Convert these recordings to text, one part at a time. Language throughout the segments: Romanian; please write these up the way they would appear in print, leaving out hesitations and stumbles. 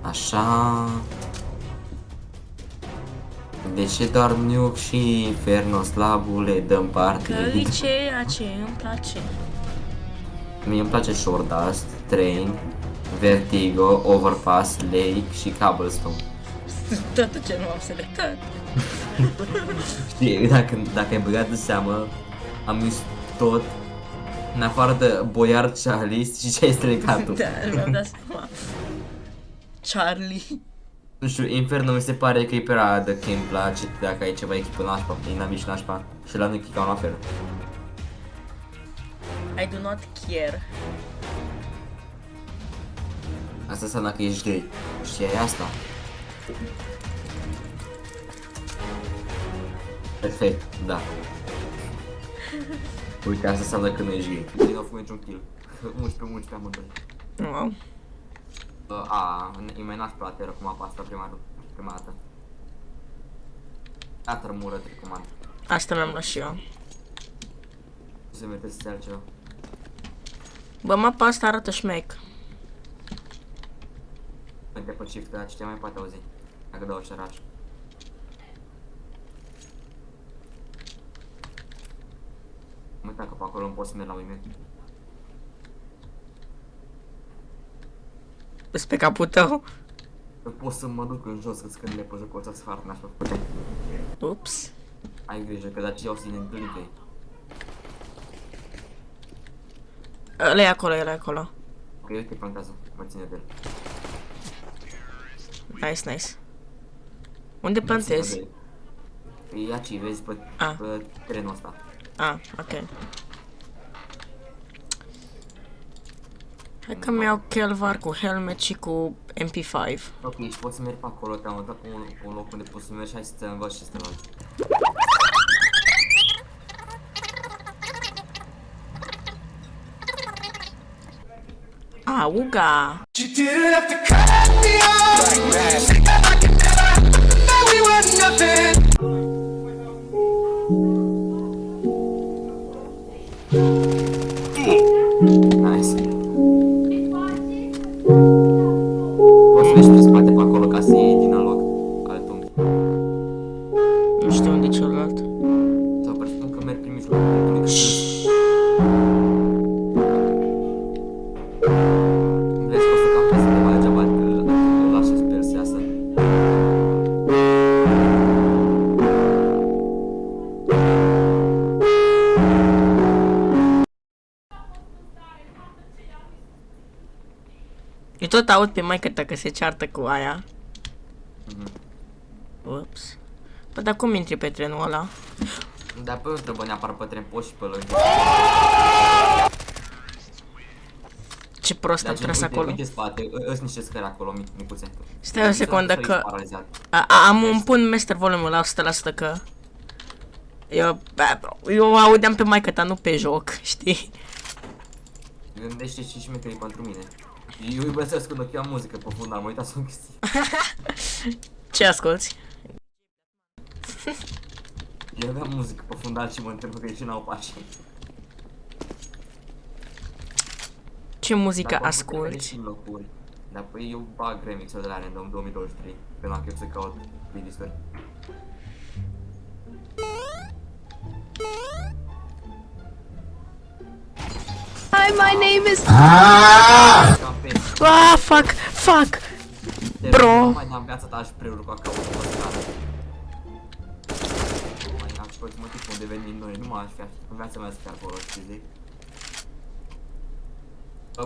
Așa... De ce doar Nuke și Inferno Slabul le dăm parte? Că e ceea ce îmi place. Mie îmi place Shordust, Train, Vertigo, Overpass, Lake și Cobblestone. Tot ce nu am selectat. Știi, dacă ai băgat de seamă, am zis tot, în afară de Boiar, Charlie și ce ai strecat tu. Da, mi-am dat seama. Charlie. Nu știu, Inferno mi se pare că e prea de camp la ce, dacă ai ceva echipă nașpa, e nabi și nașpa, și la Nuke ca la fel. I do not care. Asta înseamnă că ești gay. Știai asta? Perfect, da. Uite, asta înseamnă că nu ești gay. Nu au făcut niciun kill. 11 amândoi. Wow. E mai nașpa la teră cum apa asta prima dată. Da, trămură, te recomand. Asta mi-am luat și eu. Se mete să se altceva. Bă, mapa asta arată șmec. Uite pe shift, dar ce mai poate auzi. Dacă dau șeraș. Am uitat că pe acolo nu pot să merg la uime. Îs pe capul tău. Nu pot să mă duc în jos, că scările pe jocul ăsta să fac nașpa făcute. Ups. Ai grijă, că dacă iau să ne întâlnim pe ei. Ăla e acolo, ăla e acolo. Ok, uite, plantează, mă ține de el. Nice, nice. Unde plantezi? E aici, vezi, pe terenul ăsta. Ah, ok. Hai că mi-au Kelvar cu helmet și cu MP5. Ok, și poți să mergi pe acolo, te-am dat pe un loc unde poți să mergi, hai să te învăț și să te luăm. Auga! You didn't have to cut me off. Like I could never know we were nothing. Nice. Poți să mergi pe spate pe acolo ca să iei din loc alt unghi. Nu știu unde e celălalt. Sau presupun că merg prin mijlocul punctului că sunt. Vezi că o să campezi undeva degeaba că îl lași să sper să iasă. Eu tot aud pe maică-ta că se ceartă cu aia. Ups. Păi dar cum intri pe trenul ăla? Dar pe nu trebuie neapărat pe tren, poți și pe lângă. Ce prost am tras acolo. Uite spate, îs niște scări acolo, micuțe. Stai o secundă că... Paralizat. Am un pun master volume la 100% că... Eu audeam pe maică-ta, nu pe joc, știi? Gândește și șmecherii pentru mine. Eu iubesc să ascund că eu am muzică pe fundal, mă uitați în chestii. Ce asculti? Eu aveam muzică pe fundal și mă întreb că ce n-au pași. Ce muzică Dar asculti? și în locuri. Dar păi eu bag remix-ul de la Random 2023, că n-am chef să caut playlist-uri. Hi, my name is. Campezi. Ah, fuck! Bro. Mai am viața ta și preurul cu acolo pe scară. Mai am și pe motiv unde venim noi, nu m-aș fi așteptat în viața mea să fie acolo, știi zic?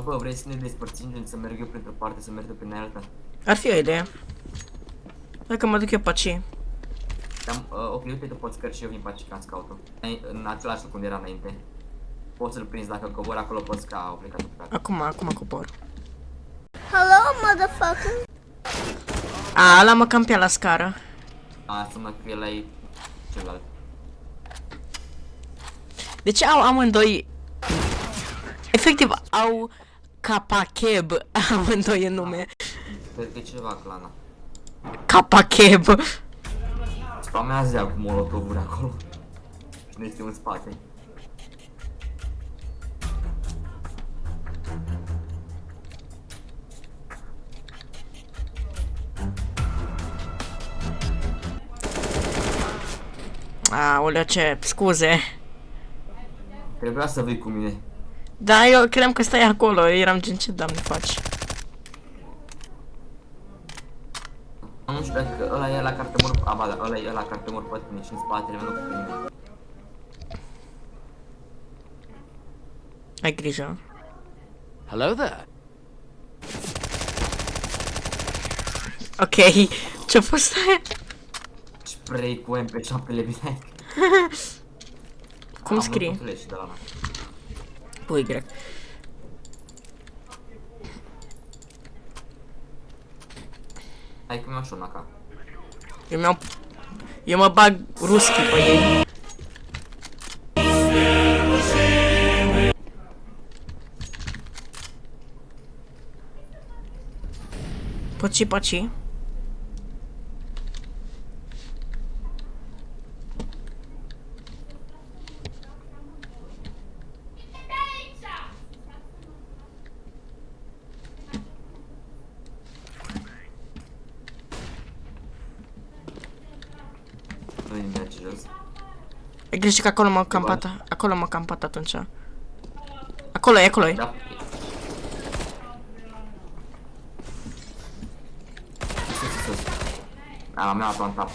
Bă, vrei să ne despărțim, gen să merg eu printr-o parte, să merg eu prin alta? Ar fi o idee. Hai că mă duc eu pe aici. Ok, uite, tu poți cări și eu vin pe aici ca scout-ul. În același loc unde era înainte. Poți să-l prinzi dacă cobori acolo, poți ca au plecat o plecat. Acum cobor. Hello, motherfucker. Ăla mă campea la scară. Înseamnă că el e celălalt. De ce au amândoi... Efectiv, au Kapakeb amândoi în nume. Cred că e ceva clana. Kapakeb. Spamează ea cu molotovuri acolo. Și ne este în spate. Aoleu, ce... Scuze. Trebuia să vii cu mine. Da, eu credeam că stai acolo. Eu eram gen, ce doamne faci? Nu știu dacă ăla e la care te mor... Ba da, ăla e la care te mor pe tine și în spatele meu nu pe mine. Ai grijă. Hello there. Ok. Ce-a fost aia? Spray cu MP7-le bine. Cum scrie? Cu Y. Hai că mi-au și una ca. Eu mă bag ruschi pe ei. Poci. Nu-i merge jos. Ai grijă că acolo m-am campat. Acolo m-am campat atunci. Acolo e. Da. Sus. Da, mea a plantat.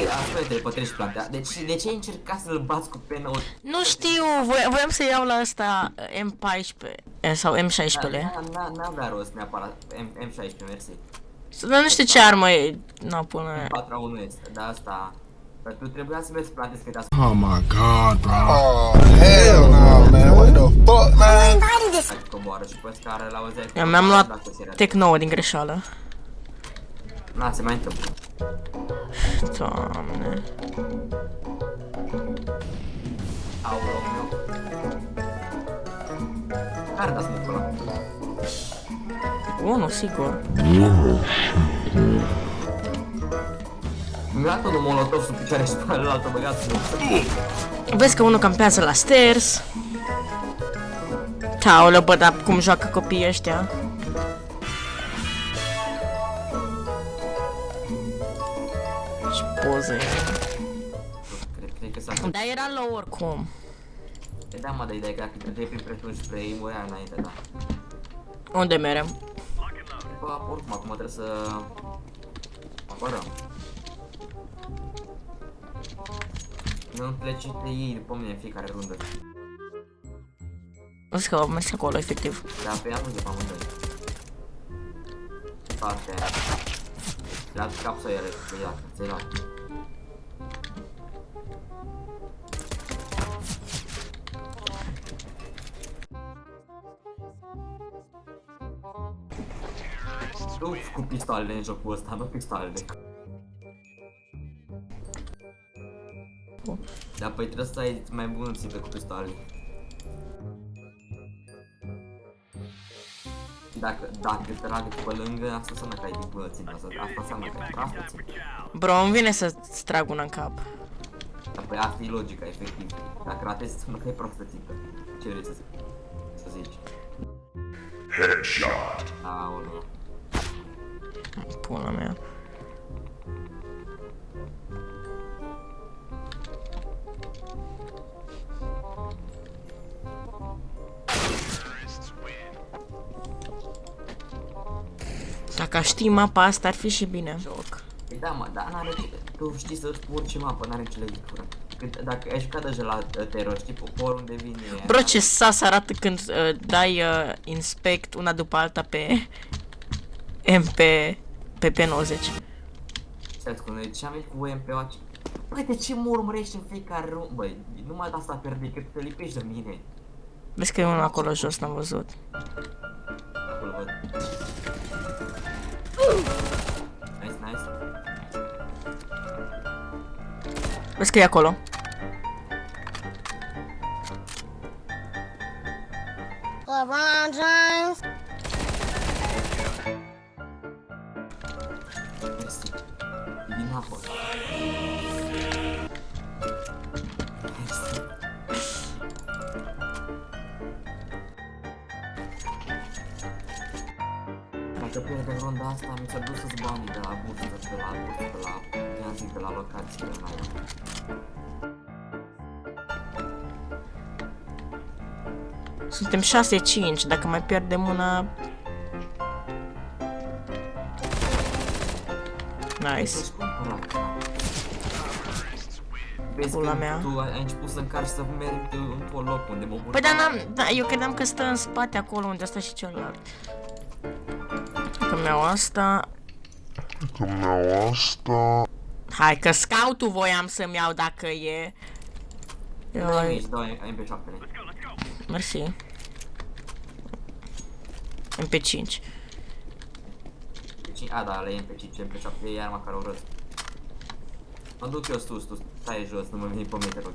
Asta te pătrești plantea. De ce ai încercat să-l bați cu penă? Nu știu, voiam să iau la ăsta M14 sau M16-le. N-avea rost neapărat. M16, mersi. Dar nu știu ce armă e. Nu, până... 4-1 este, dar asta... Dar tu trebuia să mergi plantezi că te-a Oh my god, bro. Oh, hell no, man. What the fuck, man? coboară și pe scară la auzeai. Eu mi-am luat Tec 9 din greșeală. Na, se mai întâmplă. Doamne. Au loc meu. Care da smoke-ul ăla? Unul, sigur. Mi-a dat unul molotov sub picioare și pe ălaltă băgat smoke. Vezi că unul campează la stairs. Aoleu, bă, dar cum joacă copiii ăștia? Și poze. Cred că s-a... Dar era low oricum. Da, mă, dar ideea că dacă treceai prin pretul spray, murea înainte, da. Unde merem? Bă, oricum, acum trebuie să... apărăm. Nu pleci de ei după mine în fiecare rundă. Vezi că au mers acolo, efectiv. Dar pe ea nu de pe amândoi. Partea aia. Le-a cap să ele, că ia, ți-ai luat. Nu cu pistoalele în jocul ăsta, nu pistoalele. Dar păi trebuie să ai mai bun țipe cu pistoalele. Dacă te trage pe lângă, asta înseamnă că ai din bună țipe, asta înseamnă că ai proastă țipe. Bro, îmi vine să-ți trag una în cap. Dar păi asta e logica, efectiv. Dacă ratezi, înseamnă că ai proastă țipe. Ce vrei să zici? Headshot. Aoleu. Pula mea. Dacă știi mapa asta, ar fi și bine. Joc. Păi da, mă, dar n-are ce... Tu știi să-ți orice mapă, n-are ce legătură. Dacă ai jucat deja la teror, știi, pe oriunde vine... Bro, ce sas arată când dai inspect una după alta pe... pe P90. Stai cum de ce am venit cu UMP-ul. Băi, de ce mă urmărești în fiecare rând? Băi, numai de asta pierde, că te lipești de mine. Vezi că e unul acolo jos, n-am văzut. Acolo văd. Nice, nice. Vezi că e acolo. LeBron James. Mersi. E din apă. Mersi. Dacă pierdem runda asta, mi s-a dus să-ți banii de la bursă, de la i-am zis, de la locație, de la ea. Suntem 6-5, dacă mai pierdem una... Nice. Ești cumpărat. Vezi Pula că mea. tu ai început să încarci să mergi într-un loc unde mă Păi dar n-am... Da, eu credeam că stă în spate acolo unde stă și celălalt. Că mi-au asta... Hai că scoutul voiam să-mi iau dacă e... Dai mici, dau MP7-le. Mersi. MP5. A, da, le MP5, MP7, e arma care o răz. Mă duc eu sus, tu stai jos, nu mă veni pe mine, te rog.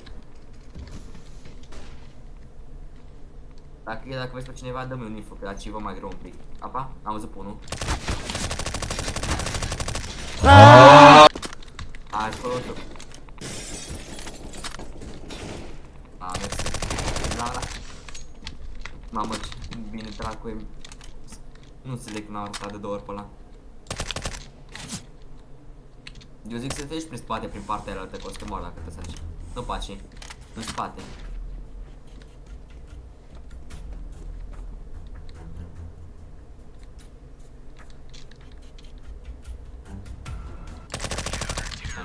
Dacă vezi pe cineva, dă-mi un info, că la ceva mai greu un pic. Apa? Am văzut pe unul. Ai făcut tu. Mersi. Da. Mamă, ce bine dracu e. Nu înțeleg cum am arătat de 2 ori pe ăla. Eu zic să te ieși prin spate, prin partea aia altă, că o să te mor dacă te sărci. Nu paci, în spate.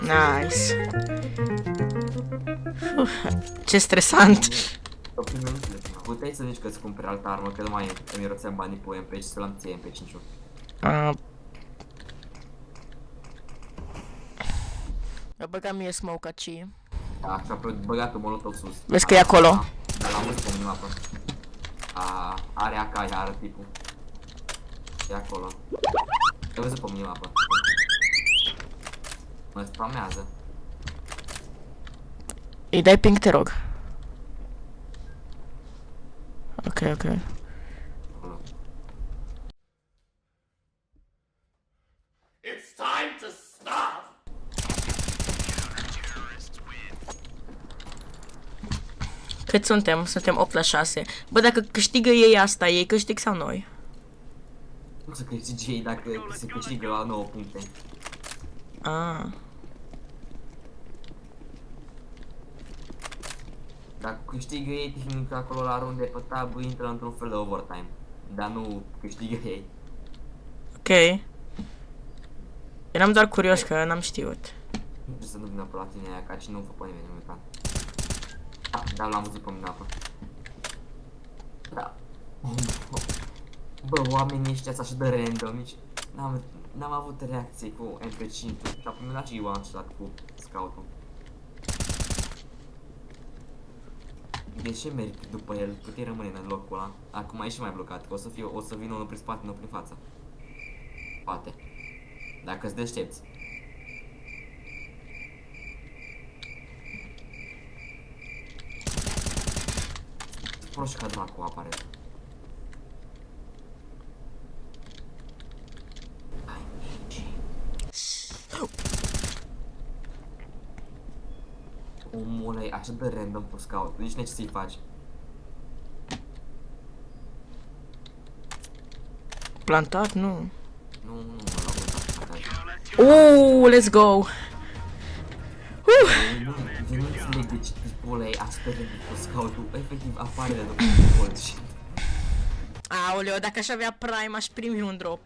Nice. Ce stresant. Puteai să zici că îți cumperi altă armă, că nu mai îmi roțeam banii pe MP și să l-am ție MP5-ul. Eu băgam mie smoke aici. Da, și apoi băgat pe molotov sus. Vezi că e acolo. Dar l-am văzut pe minimapă. Are AK, iară tipul. E acolo. Te văzut pe minimapă. Mă spamează. Îi dai ping, te rog. Ok. Acolo. Cât suntem? Suntem 8 la 6. Bă, dacă câștigă ei asta, ei câștig sau noi? Nu să câștige ei dacă se câștigă la 9 puncte. Ah. Dacă câștigă ei, tehnic acolo la runde pe tab, intră într-un fel de overtime. Dar nu câștigă ei. Ok. Eram doar curios că n-am știut. Nu trebuie să nu vină pe la tine aia, ca și nu fă pe nimeni, nu uita. Da, l-am văzut pe mine apă. Da. Bă, oamenii ăștia așa de random, nici n-am avut reacție cu MP5 și apoi mi-a dat și one-shot cu scout-ul. De ce merg după el? Cât îi rămâne în locul ăla? Acum e și mai blocat, că o să vină unul prin spate, nu prin față. Poate. Dacă-ți deștepți. Proști ca dracu apare. Hai, mici. Omul ăla e așa de random pe scout, nici n-ai ce să-i faci. Plantat? Nu. Nu, l-am văzut. Let's go. Eu nu înțeleg de ce tipul ăla e așa de random pe scout-ul, efectiv apare de după gold și... Aoleu, dacă aș avea Prime, aș primi un drop.